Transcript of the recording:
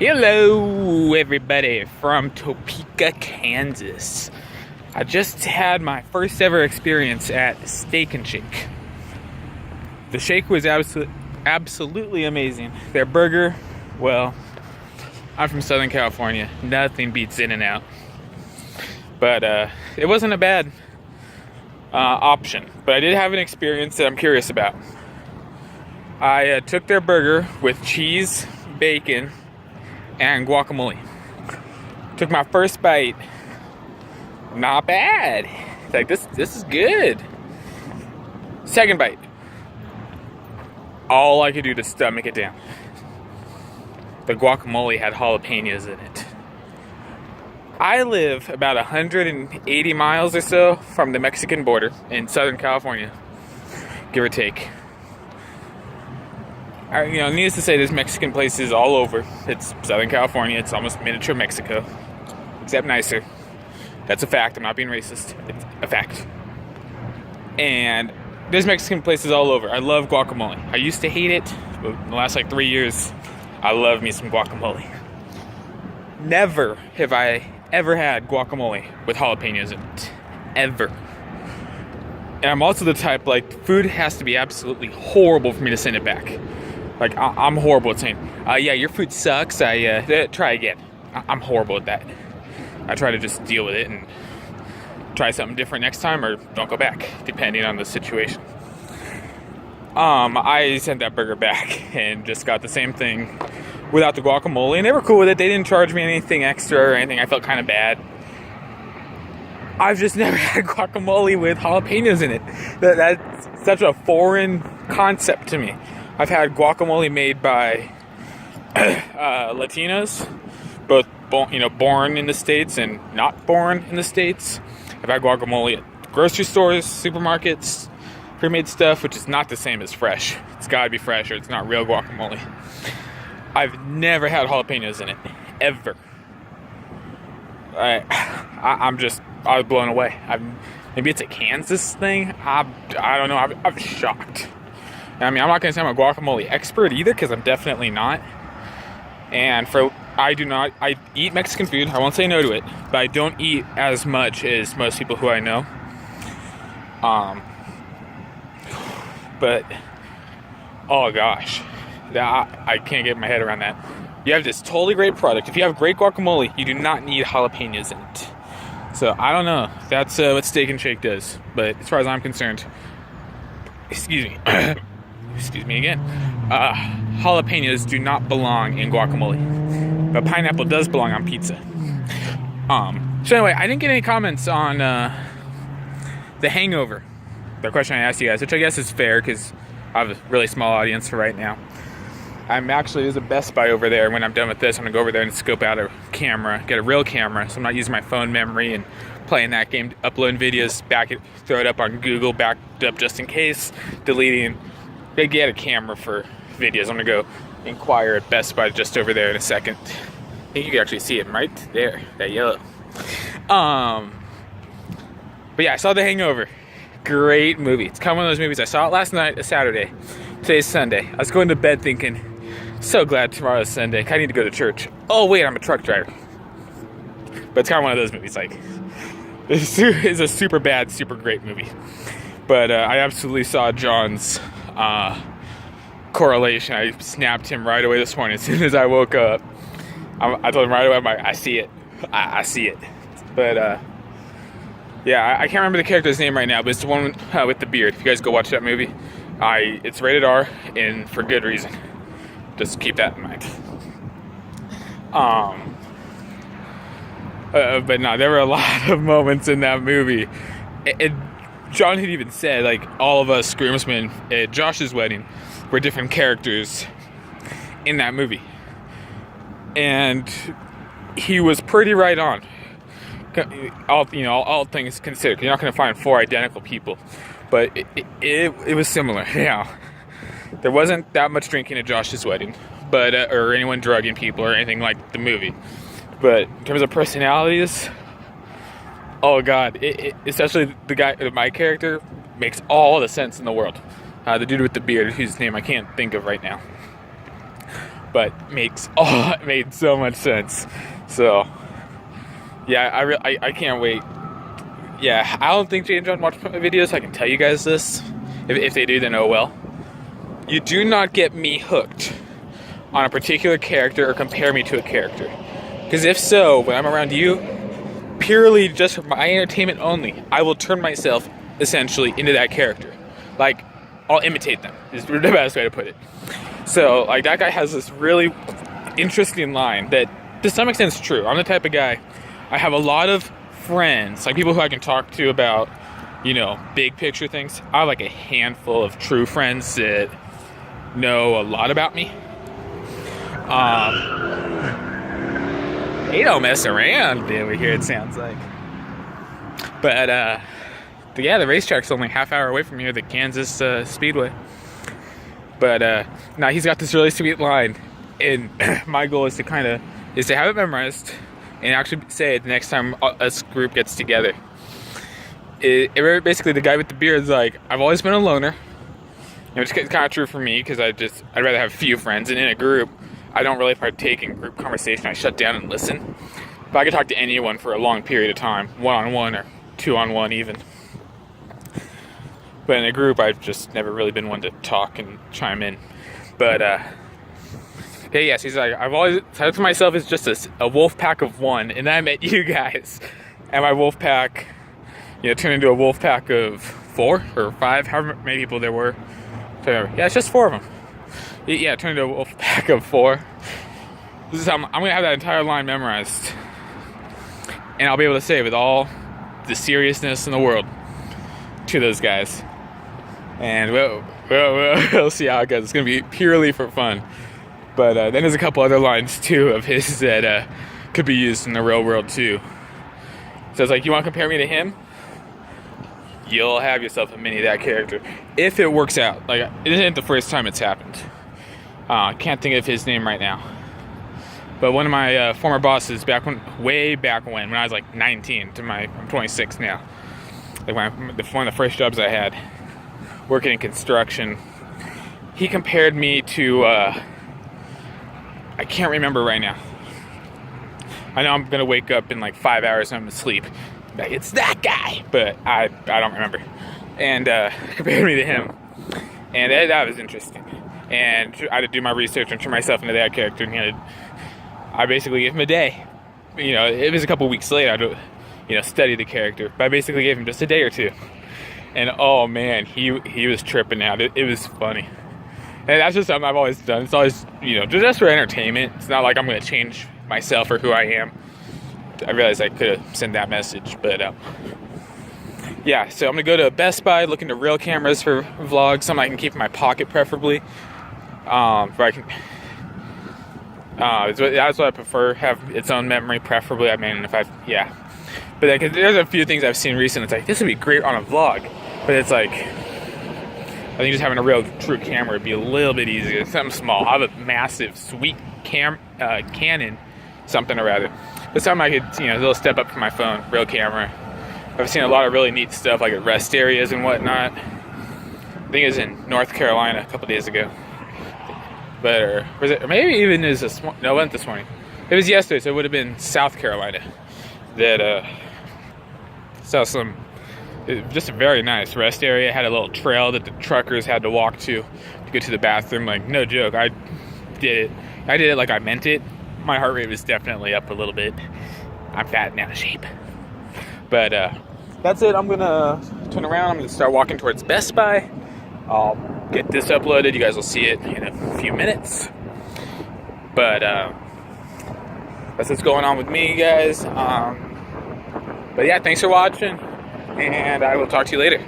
Hello, everybody from Topeka, Kansas. I just had my first ever experience at Steak and Shake. The shake was absolutely amazing. Their burger, well, I'm from Southern California. Nothing beats In-N-Out. But it wasn't a bad option. But I did have an experience that I'm curious about. I took their burger with cheese, bacon, and guacamole. Took my first bite. Not bad. Like this is good. Second bite. All I could do to stomach it down. The guacamole had jalapenos in it. I live about 180 miles or so from the Mexican border in Southern California, give or take. Needless to say, there's Mexican places all over. It's Southern California. It's almost miniature Mexico, except nicer. That's a fact. I'm not being racist. It's a fact. And there's Mexican places all over. I love guacamole. I used to hate it, but in the last 3 years, I love me some guacamole. Never have I ever had guacamole with jalapenos in it. Ever. And I'm also the type, food has to be absolutely horrible for me to send it back. I'm horrible at saying, yeah, your food sucks, try again. I'm horrible at that. I try to just deal with it and try something different next time or don't go back, depending on the situation. I sent that burger back and just got the same thing without the guacamole, and they were cool with it. They didn't charge me anything extra or anything. I felt kind of bad. I've just never had guacamole with jalapenos in it. That's such a foreign concept to me. I've had guacamole made by Latinos, both born in the States and not born in the States. I've had guacamole at grocery stores, supermarkets, pre-made stuff, which is not the same as fresh. It's got to be fresh or it's not real guacamole. I've never had jalapenos in it, ever. I was blown away. Maybe it's a Kansas thing. I don't know. I'm shocked. I'm not going to say I'm a guacamole expert either, because I'm definitely not. And I eat Mexican food. I won't say no to it, but I don't eat as much as most people who I know. But, oh gosh, I can't get my head around that. You have this totally great product. If you have great guacamole, you do not need jalapenos in it. So, I don't know. That's what Steak and Shake does. But as far as I'm concerned, excuse me again, jalapenos do not belong in guacamole. But pineapple does belong on pizza. So anyway, I didn't get any comments on The Hangover, the question I asked you guys, which I guess is fair because I have a really small audience for right now. There's a Best Buy over there. When I'm done with this, I'm going to go over there and scope out a camera, get a real camera, so I'm not using my phone memory and playing that game, uploading videos, throw it up on Google, backed up just in case, deleting. They get a camera for videos. I'm going to go inquire at Best Buy just over there in a second. I think you can actually see it right there, that yellow. But yeah, I saw The Hangover. Great movie. It's kind of one of those movies. I saw it last night, a Saturday. Today's Sunday. I was going to bed thinking, so glad tomorrow's Sunday. I need to go to church. Oh wait, I'm a truck driver. But it's kind of one of those movies. It's a super bad, super great movie. But I absolutely saw John's correlation. I snapped him right away this morning as soon as I woke up. I told him right away, I see it. I see it. But yeah, I can't remember the character's name right now, but it's the one with the beard. If you guys go watch that movie, it's rated R, and for good reason. Just keep that in mind. But no, there were a lot of moments in that movie. John had even said, all of us groomsmen at Josh's wedding were different characters in that movie. And he was pretty right on. All things considered. You're not going to find 4 identical people. But it was similar, yeah. There wasn't that much drinking at Josh's wedding, but or anyone drugging people or anything like the movie. But in terms of personalities, oh god, especially the guy, my character, makes all the sense in the world. The dude with the beard, whose name I can't think of right now. but it made so much sense. So yeah, I can't wait. Yeah, I don't think Jay and John watch my videos, so I can tell you guys this. If they do, then oh well. You do not get me hooked on a particular character or compare me to a character. Because if so, when I'm around you, purely just for my entertainment only, I will turn myself essentially into that character. Like, I'll imitate them, is the best way to put it. So, like, that guy has this really interesting line that to some extent is true. I'm the type of guy, I have a lot of friends, like people who I can talk to about, you know, big picture things. I have like a handful of true friends that know a lot about me. They don't mess around over here, it sounds like. But yeah, the racetrack's only half hour away from here, the Kansas Speedway. But now he's got this really sweet line, and my goal is to have it memorized and actually say it the next time us group gets together. Basically, the guy with the beard is like, I've always been a loner. Which is kind of true for me, because I'd rather have few friends, and in a group, I don't really partake in group conversation. I shut down and listen. But I can talk to anyone for a long period of time, one-on-one or two-on-one even. But in a group, I've just never really been one to talk and chime in. But hey, yes, he's like, I've always said to myself, it's just a wolf pack of one, and then I met you guys, and my wolf pack, you know, turned into a wolf pack of 4 or 5, however many people there were. Yeah, it's just 4 of them. Yeah, it turned into a wolf pack of 4. This is how I'm gonna have that entire line memorized, and I'll be able to say it with all the seriousness in the world to those guys. And we'll see how it goes. It's gonna be purely for fun. But then there's a couple other lines too of his that could be used in the real world too. So it's like, you want to compare me to him? You'll have yourself a mini of that character if it works out. Like, it isn't the first time it's happened. I can't think of his name right now. But one of my former bosses way back when I was like 19 I'm 26 now. Like one of the first jobs I had, working in construction, he compared me to, I can't remember right now. I know I'm gonna wake up in like 5 hours and I'm asleep. Like, it's that guy, but I don't remember. And compared me to him, and that was interesting. And I had to do my research and turn myself into that character. And I basically gave him a day. You know, it was a couple weeks later. I had to, study the character. But I basically gave him just a day or two. And oh man, he was tripping out. It was funny. And that's just something I've always done. It's always, just for entertainment. It's not like I'm going to change myself or who I am. I realized I could have sent that message, but yeah, so I'm going to go to Best Buy, look into real cameras for vlogs, something I can keep in my pocket preferably, where I can, that's what I prefer, have its own memory preferably. I mean, but then, cause there's a few things I've seen recently, it's like, this would be great on a vlog, but it's like, I think just having a real true camera would be a little bit easier. Something small. I have a massive, sweet Canon, something or rather. But something I could, a little step up from my phone, real camera. I've seen a lot of really neat stuff, like at rest areas and whatnot. I think it was in North Carolina a couple days ago. But, or maybe even it wasn't this morning. It was yesterday, so it would have been South Carolina. That saw just a very nice rest area. Had a little trail that the truckers had to walk to get to the bathroom. Like, no joke, I did it like I meant it. My heart rate was definitely up a little bit. I'm fat and out of shape. But that's it. I'm gonna turn around. I'm gonna start walking towards Best Buy. I'll get this uploaded. You guys will see it in a few minutes. But that's what's going on with me, guys. But yeah, thanks for watching, and I will talk to you later.